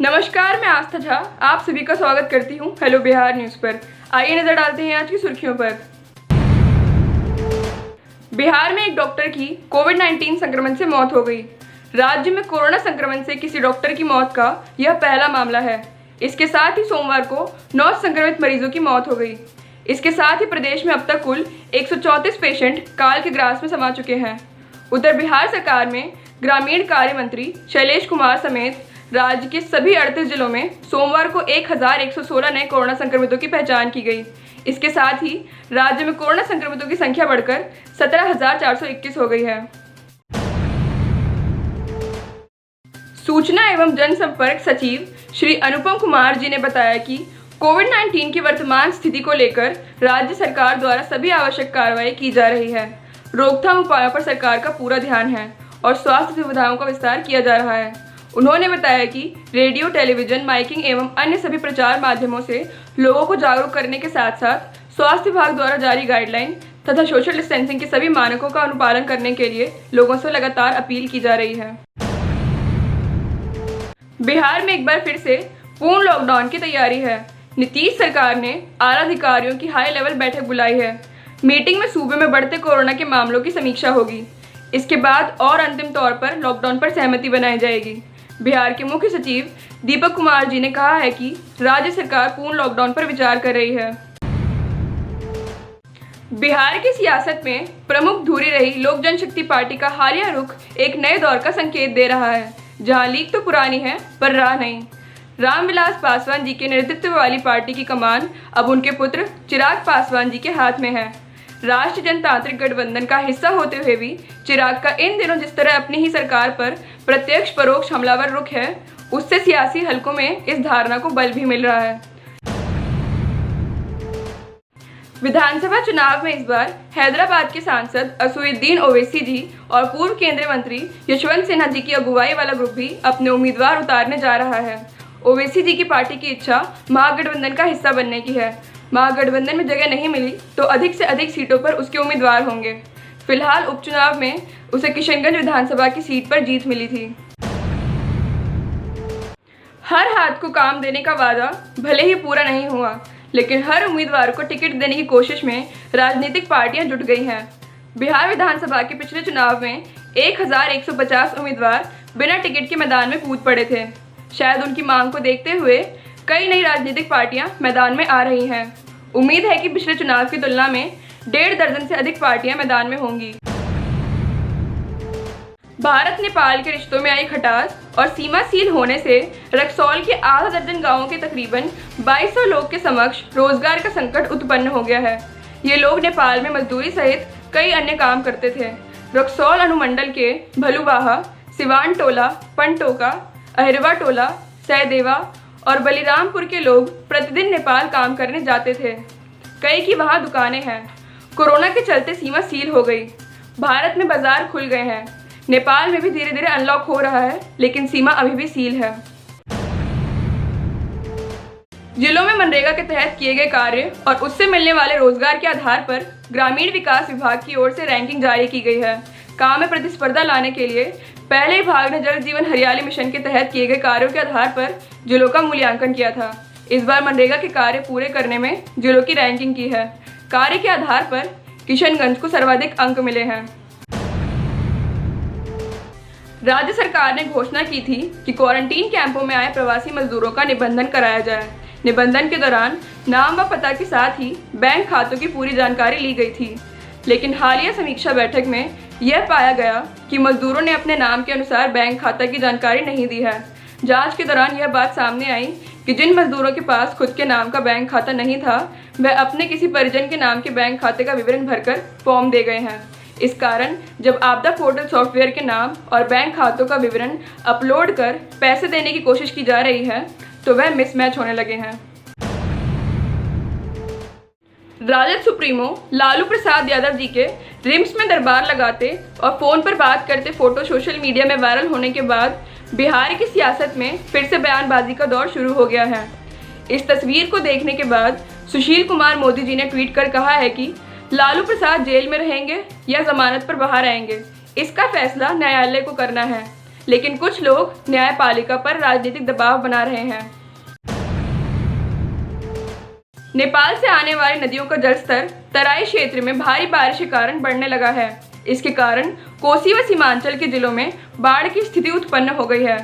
नमस्कार, मैं आस्था झा आप सभी का स्वागत करती हूँ हेलो बिहार न्यूज़ पर। आइए नजर डालते हैं आज की सुर्खियों पर। बिहार में एक डॉक्टर की कोविड-19 संक्रमण से मौत हो गई। राज्य में कोरोना संक्रमण से किसी डॉक्टर की मौत का यह पहला मामला है। इसके साथ ही सोमवार को 9 संक्रमित मरीजों की मौत हो गई। इसके साथ ही प्रदेश में अब तक कुल 134 पेशेंट काल के ग्रास में समा चुके हैं। उधर बिहार सरकार में ग्रामीण कार्य मंत्री शैलेश कुमार समेत राज्य के सभी 38 जिलों में सोमवार को 1116 नए कोरोना संक्रमितों की पहचान की गई। इसके साथ ही राज्य में कोरोना संक्रमितों की संख्या बढ़कर 17,421 हो गई है। सूचना एवं जनसंपर्क सचिव श्री अनुपम कुमार जी ने बताया कि कोविड-19 की वर्तमान स्थिति को लेकर राज्य सरकार द्वारा सभी आवश्यक कार्रवाई की जा रही है। रोकथाम उपायों पर सरकार का पूरा ध्यान है और स्वास्थ्य सुविधाओं का विस्तार किया जा रहा है। उन्होंने बताया कि रेडियो, टेलीविजन, माइकिंग एवं अन्य सभी प्रचार माध्यमों से लोगों को जागरूक करने के साथ साथ स्वास्थ्य विभाग द्वारा जारी गाइडलाइन तथा सोशल डिस्टेंसिंग के सभी मानकों का अनुपालन करने के लिए लोगों से लगातार अपील की जा रही है। बिहार में एक बार फिर से पूर्ण लॉकडाउन की तैयारी है। नीतीश सरकार ने आला अधिकारियों की हाई लेवल बैठक बुलाई है। मीटिंग में सूबे में बढ़ते कोरोना के मामलों की समीक्षा होगी। इसके बाद और अंतिम तौर पर लॉकडाउन पर सहमति बनाई जाएगी। बिहार के मुख्य सचिव दीपक कुमार जी ने कहा है कि राज्य सरकार पूर्ण लॉकडाउन पर विचार कर रही है। बिहार की सियासत में प्रमुख धुरी रही लोक जनशक्ति पार्टी का हालिया रुख एक नए दौर का संकेत दे रहा है, जहां लीक तो पुरानी है पर राह नहीं। रामविलास पासवान जी के नेतृत्व वाली पार्टी की कमान अब उनके पुत्र चिराग पासवान जी के हाथ में है। राष्ट्रीय जनतांत्रिक गठबंधन का हिस्सा होते हुए भी चिराग का इन दिनों जिस तरह अपनी ही सरकार पर प्रत्यक्ष परोक्ष हमलावर रुख है, उससे सियासी हलकों में इस धारणा को बल भी मिल रहा है। विधानसभा चुनाव में इस बार हैदराबाद के सांसद असदुद्दीन ओवैसी जी और पूर्व केंद्रीय मंत्री यशवंत सिन्हा जी की अगुवाई वाला ग्रुप भी अपने उम्मीदवार उतारने जा रहा है। ओवैसी जी की पार्टी की इच्छा महागठबंधन का हिस्सा बनने की है। महागठबंधन में जगह नहीं मिली तो अधिक से अधिक सीटों पर उसके उम्मीदवार होंगे। फिलहाल उपचुनाव में उसे किशनगंज विधानसभा की सीट पर जीत मिली थी। हर हाथ को काम देने का वादा भले ही पूरा नहीं हुआ, लेकिन हर उम्मीदवार को टिकट देने की कोशिश में राजनीतिक पार्टियां जुट गई हैं। बिहार विधानसभा के पिछले चुनाव में 1150 उम्मीदवार बिना टिकट के मैदान में कूद पड़े थे। शायद उनकी मांग को देखते हुए कई नई राजनीतिक पार्टियां मैदान में आ रही हैं। उम्मीद है कि पिछले चुनाव की तुलना में 1.5 दर्जन से अधिक पार्टियां मैदान में होंगी। भारत नेपाल के रिश्तों में आई खटास और सीमा सील होने से रक्सौल के आधा दर्जन गांवों के तकरीबन 2200 लोग के समक्ष रोजगार का संकट उत्पन्न हो गया है। ये लोग नेपाल में मजदूरी सहित कई अन्य काम करते थे। रक्सौल अनुमंडल के भलुवाहा, सिवान टोला, पंटोका, अहिरवा टोला, सहदेवा और बलिरामपुर के लोग प्रतिदिन नेपाल काम करने जाते थे। कई की वहां दुकानें हैं। कोरोना के चलते सीमा सील हो गई। भारत में बाजार खुल गए हैं। नेपाल में भी धीरे धीरे अनलॉक हो रहा है, लेकिन सीमा अभी भी सील है। जिलों में मनरेगा के तहत किए गए कार्य और उससे मिलने वाले रोजगार के आधार पर ग्रामीण विकास विभाग की ओर से रैंकिंग जारी की गई है। काम में प्रतिस्पर्धा लाने के लिए पहले विभाग ने जल जीवन हरियाली मिशन के तहत किए गए कार्यों के आधार पर जिलों का मूल्यांकन किया था। इस बार मनरेगा के कार्य पूरे करने में जिलों की रैंकिंग की है। कार्य के आधार पर किशनगंज को सर्वाधिक अंक मिले हैं। राज्य सरकार ने घोषणा की थी कि क्वारंटीन कैंपों में आए प्रवासी मजदूरों का निबंधन कराया जाए। निबंधन के दौरान नाम व पता के साथ ही बैंक खातों की पूरी जानकारी ली गई थी, लेकिन हालिया समीक्षा बैठक में यह पाया गया कि मजदूरों ने अपने नाम के अनुसार बैंक खाता की जानकारी नहीं दी है। जांच के दौरान यह बात सामने आई कि जिन मजदूरों के पास खुद के नाम का बैंक खाता नहीं था, वह अपने किसी परिजन के नाम के बैंक खाते का विवरण भरकर फॉर्म दे गए हैं। इस कारण जब आपदा पोर्टल सॉफ्टवेयर के नाम और बैंक खातों का विवरण अपलोड कर पैसे देने की कोशिश की जा रही है, तो वह मिसमैच होने लगे हैं। राजद सुप्रीमो लालू प्रसाद यादव जी के रिम्स में दरबार लगाते और फोन पर बात करते फोटो सोशल मीडिया में वायरल होने के बाद बिहार की सियासत में फिर से बयानबाजी का दौर शुरू हो गया है। इस तस्वीर को देखने के बाद सुशील कुमार मोदी जी ने ट्वीट कर कहा है कि लालू प्रसाद जेल में रहेंगे या जमानत पर बाहर आएंगे, इसका फैसला न्यायालय को करना है। लेकिन कुछ लोग न्यायपालिका पर राजनीतिक दबाव बना रहे हैं। नेपाल से आने वाली नदियों का जलस्तर तराई क्षेत्र में भारी बारिश के कारण बढ़ने लगा है। इसके कारण कोसी व सीमांचल के जिलों में बाढ़ की स्थिति उत्पन्न हो गई है।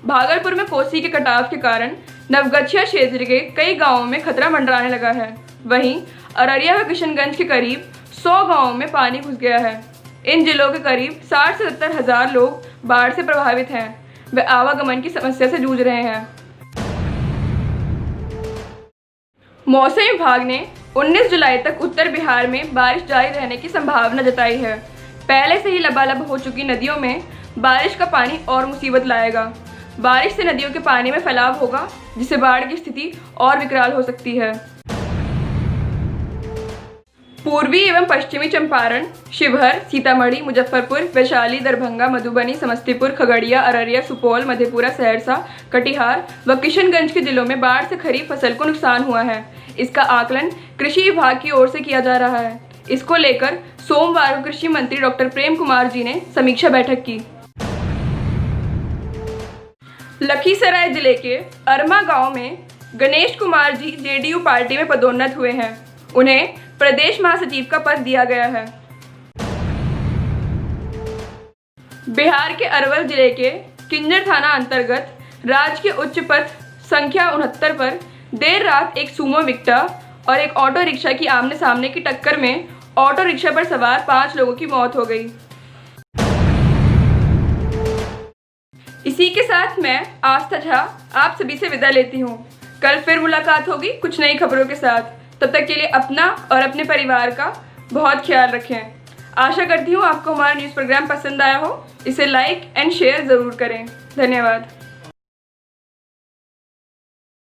भागलपुर में कोसी के कटाव के कारण नवगछिया क्षेत्र के कई गांवों में खतरा मंडराने लगा है। वहीं अररिया व किशनगंज के करीब 100 गांवों में पानी घुस गया है। इन जिलों के करीब 60 से 70 हजार लोग बाढ़ से प्रभावित हैं। वे आवागमन की समस्या से जूझ रहे हैं। मौसम विभाग ने 19 जुलाई तक उत्तर बिहार में बारिश जारी रहने की संभावना जताई है। पहले से ही लबालब हो चुकी नदियों में बारिश का पानी और मुसीबत लाएगा। बारिश से नदियों के पानी में फैलाव होगा, जिससे बाढ़ की स्थिति और विकराल हो सकती है। पूर्वी एवं पश्चिमी चंपारण, शिवहर, सीतामढ़ी, मुजफ्फरपुर, वैशाली, दरभंगा, मधुबनी, समस्तीपुर, खगड़िया, अररिया, सुपौल, मधेपुरा, सहरसा, कटिहार व किशनगंज के जिलों में बाढ़ से खरीफ फसल को नुकसान हुआ है। इसका आकलन कृषि विभाग की ओर से किया जा रहा है। इसको लेकर सोमवार को कृषि मंत्री डॉक्टर प्रेम कुमार जी ने समीक्षा बैठक की। लखीसराय जिले के अरमा गांव में गणेश कुमार जी जेडीयू पार्टी में पदोन्नत हुए हैं। उन्हें प्रदेश महासचिव का पद दिया गया है। बिहार के अरवल जिले के किन्नर थाना अंतर्गत राज्य के उच्च पथ संख्या 69 पर देर रात एक सुमो विक्टा और एक ऑटो रिक्शा की आमने सामने की टक्कर में ऑटो रिक्शा पर सवार 5 लोगों की मौत हो गई। इसी के साथ मैं आस्था झा आप सभी से विदा लेती हूँ। कल फिर मुलाकात होगी कुछ नई खबरों के साथ। तब तक के लिए अपना और अपने परिवार का बहुत ख्याल रखें। आशा करती हूँ आपको हमारा न्यूज़ प्रोग्राम पसंद आया हो। इसे लाइक एंड शेयर ज़रूर करें। धन्यवाद।